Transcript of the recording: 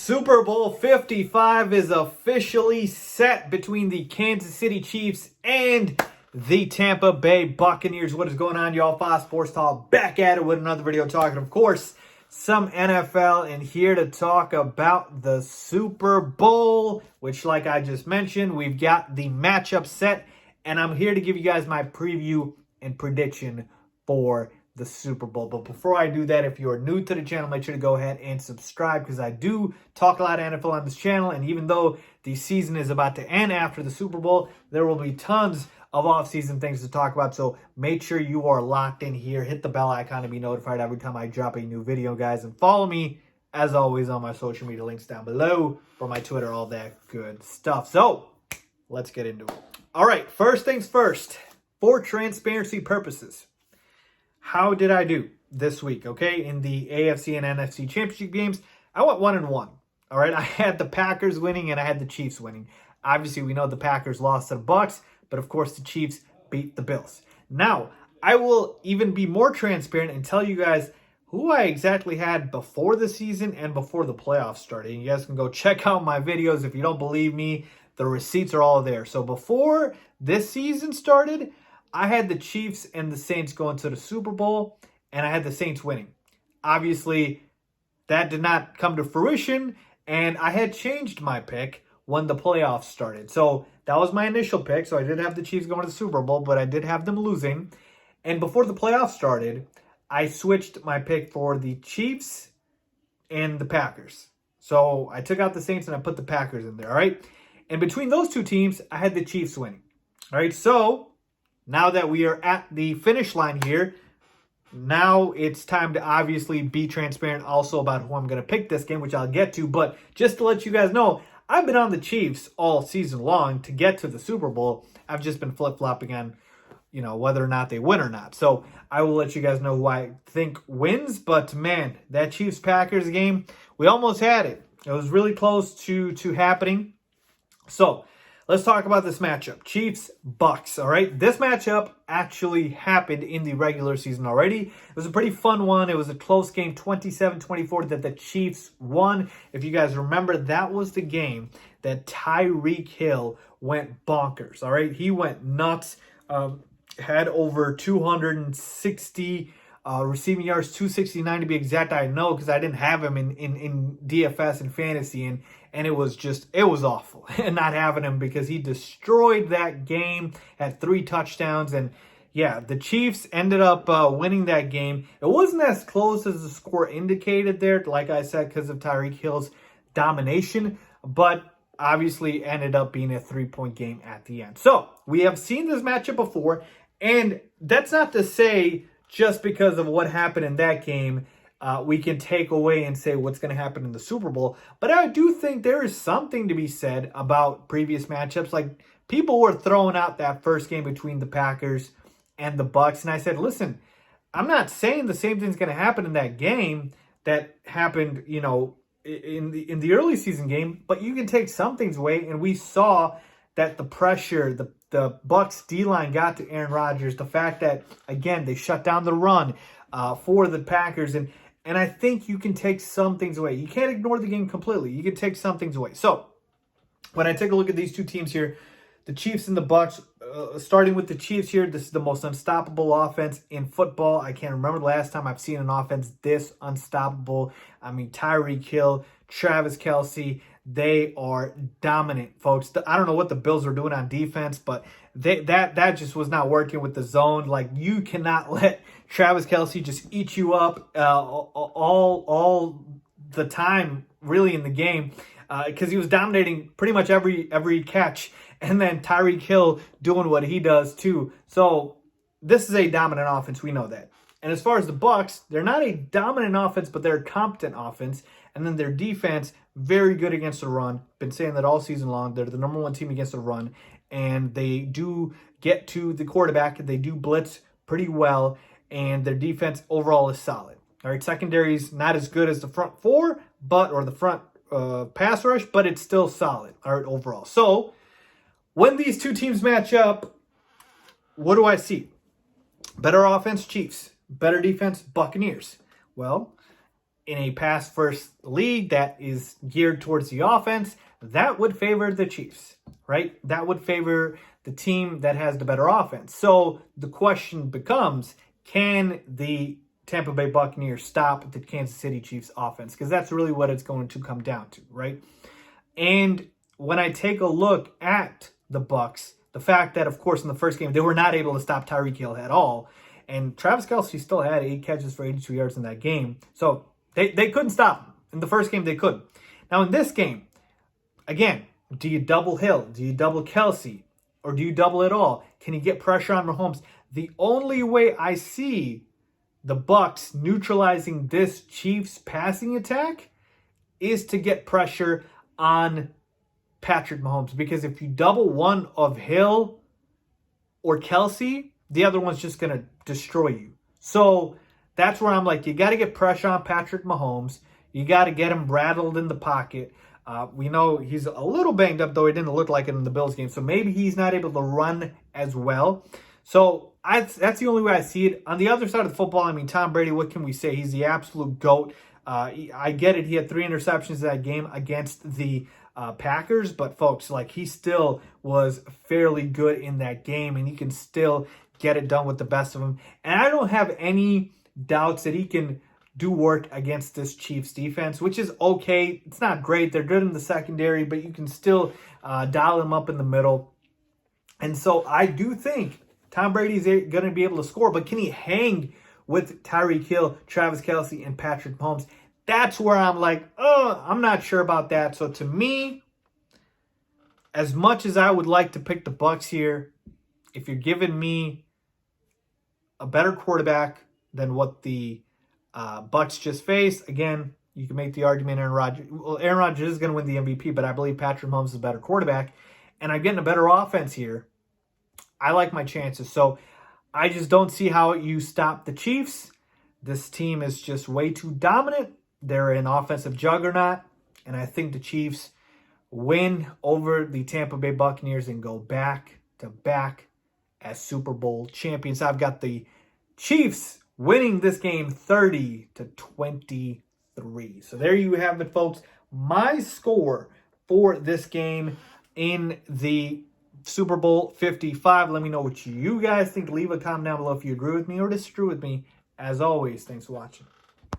Super Bowl 55 is officially set between the Kansas City Chiefs and the Tampa Bay Buccaneers. What is going on, y'all? Faiz Sports Talk back at it with another video talking, of course, some NFL, and here to talk about the Super Bowl, which, like I just mentioned, we've got the matchup set, and I'm here to give you guys my preview and prediction for the Super Bowl. But before I do that, if you're new to the channel, make sure to go ahead and subscribe, because I do talk a lot of NFL on this channel. And even though the season is about to end after the Super Bowl, there will be tons of off-season things to talk about. So make sure you are locked in here. Hit the bell icon to be notified every time I drop a new video, guys. And follow me, as always, on my social media links down below for my Twitter, all that good stuff. So let's get into it. All right, first things first, for transparency purposes, how did I do this week, okay? In the AFC and NFC championship games, I went 1-1, all right? I had the Packers winning and I had the Chiefs winning. Obviously, we know the Packers lost to the Bucs, but of course the Chiefs beat the Bills. Now, I will even be more transparent and tell you guys who I exactly had before the season and before the playoffs started. And you guys can go check out my videos. If you don't believe me, the receipts are all there. So before this season started, I had the Chiefs and the Saints going to the Super Bowl, and I had the Saints winning. Obviously, that did not come to fruition, and I had changed my pick when the playoffs started. So that was my initial pick, so I did have the Chiefs going to the Super Bowl, but I did have them losing. And before the playoffs started, I switched my pick for the Chiefs and the Packers. So I took out the Saints and I put the Packers in there, all right? And between those two teams, I had the Chiefs winning. All right, so now that we are at the finish line here, now it's time to obviously be transparent also about who I'm going to pick this game, which I'll get to. But just to let you guys know, I've been on the Chiefs all season long to get to the Super Bowl. I've just been flip-flopping on, whether or not they win or not. So I will let you guys know who I think wins. But, man, that Chiefs-Packers game, we almost had it. It was really close to happening. So let's talk about this matchup. Chiefs-Bucs, all right? This matchup actually happened in the regular season already. It was a pretty fun one. It was a close game, 27-24, that the Chiefs won. If you guys remember, that was the game that Tyreek Hill went bonkers, all right? He went nuts, had over 260 receiving yards, 269 to be exact. I know because I didn't have him in DFS and fantasy, and it was awful not having him, because he destroyed that game, had 3 touchdowns, and yeah, the Chiefs ended up winning that game. It wasn't as close as the score indicated there, like I said, because of Tyreek Hill's domination, but obviously ended up being a 3-point game at the end. So we have seen this matchup before, and that's not to say just because of what happened in that game, we can take away and say what's going to happen in the Super Bowl. But I do think there is something to be said about previous matchups. Like, people were throwing out that first game between the Packers and the Bucs, and I said, listen, I'm not saying the same thing's going to happen in that game that happened, in the early season game, but you can take some things away, and we saw that the pressure, the Bucs D-line got to Aaron Rodgers, the fact that, again, they shut down the run for the Packers, and I think you can take some things away. You can't ignore the game completely. You can take some things away. So when I take a look at these two teams here, the Chiefs and the Bucs, starting with the Chiefs here, this is the most unstoppable offense in football. I can't remember the last time I've seen an offense this unstoppable. I mean, Tyreek Hill, Travis Kelce, they are dominant, folks. I don't know what the Bills are doing on defense, but that just was not working with the zone. Like, you cannot let Travis Kelce just eat you up all the time, really, in the game, because he was dominating pretty much every catch, and then Tyreek Hill doing what he does too. So this is a dominant offense. We know that. And as far as the Bucs, they're not a dominant offense, but they're a competent offense. And then their defense, very good against the run. Been saying that all season long. They're the number 1 team against the run. And they do get to the quarterback. They do blitz pretty well. And their defense overall is solid. All right, secondary is not as good as the front 4, or the front pass rush, but it's still solid, all right, overall. So when these two teams match up, what do I see? Better offense, Chiefs. Better defense, Buccaneers. Well, in a pass-first league that is geared towards the offense, that would favor the Chiefs, right? That would favor the team that has the better offense. So the question becomes, can the Tampa Bay Buccaneers stop the Kansas City Chiefs offense? Because that's really what it's going to come down to, right? And when I take a look at the Bucs, the fact that, of course, in the first game, they were not able to stop Tyreek Hill at all. And Travis Kelce still had 8 catches for 82 yards in that game. So they couldn't stop him. In the first game, they couldn't. Now, in this game, again, do you double Hill? Do you double Kelce? Or do you double it all? Can you get pressure on Mahomes? The only way I see the Bucs neutralizing this Chiefs passing attack is to get pressure on Patrick Mahomes. Because if you double one of Hill or Kelce, the other one's just going to destroy you. So that's where I'm like, you got to get pressure on Patrick Mahomes. You got to get him rattled in the pocket. We know he's a little banged up, though he didn't look like it in the Bills game. So maybe he's not able to run as well. So that's the only way I see it. On the other side of the football, I mean, Tom Brady, what can we say? He's the absolute GOAT. I get it. He had 3 interceptions in that game against the Packers. But, folks, like, he still was fairly good in that game. And he can still get it done with the best of them. And I don't have any doubts that he can do work against this Chiefs defense, which is okay. It's not great. They're good in the secondary, but you can still dial them up in the middle. And so I do think Tom Brady's going to be able to score, but can he hang with Tyreek Hill, Travis Kelce, and Patrick Mahomes? That's where I'm like, oh, I'm not sure about that. So to me, as much as I would like to pick the Bucs here, if you're giving me a better quarterback than what the Bucs just faced, again, you can make the argument Aaron Rodgers is going to win the MVP, but I believe Patrick Mahomes is a better quarterback, and I'm getting a better offense here. I like my chances. So I just don't see how you stop the Chiefs. This team is just way too dominant. They're an offensive juggernaut, and I think the Chiefs win over the Tampa Bay Buccaneers and go back-to-back as Super Bowl champions. I've got the Chiefs winning this game 30-23. So there you have it, folks. My score for this game in the Super Bowl 55. Let me know what you guys think. Leave a comment down below if you agree with me or disagree with me. As always, thanks for watching.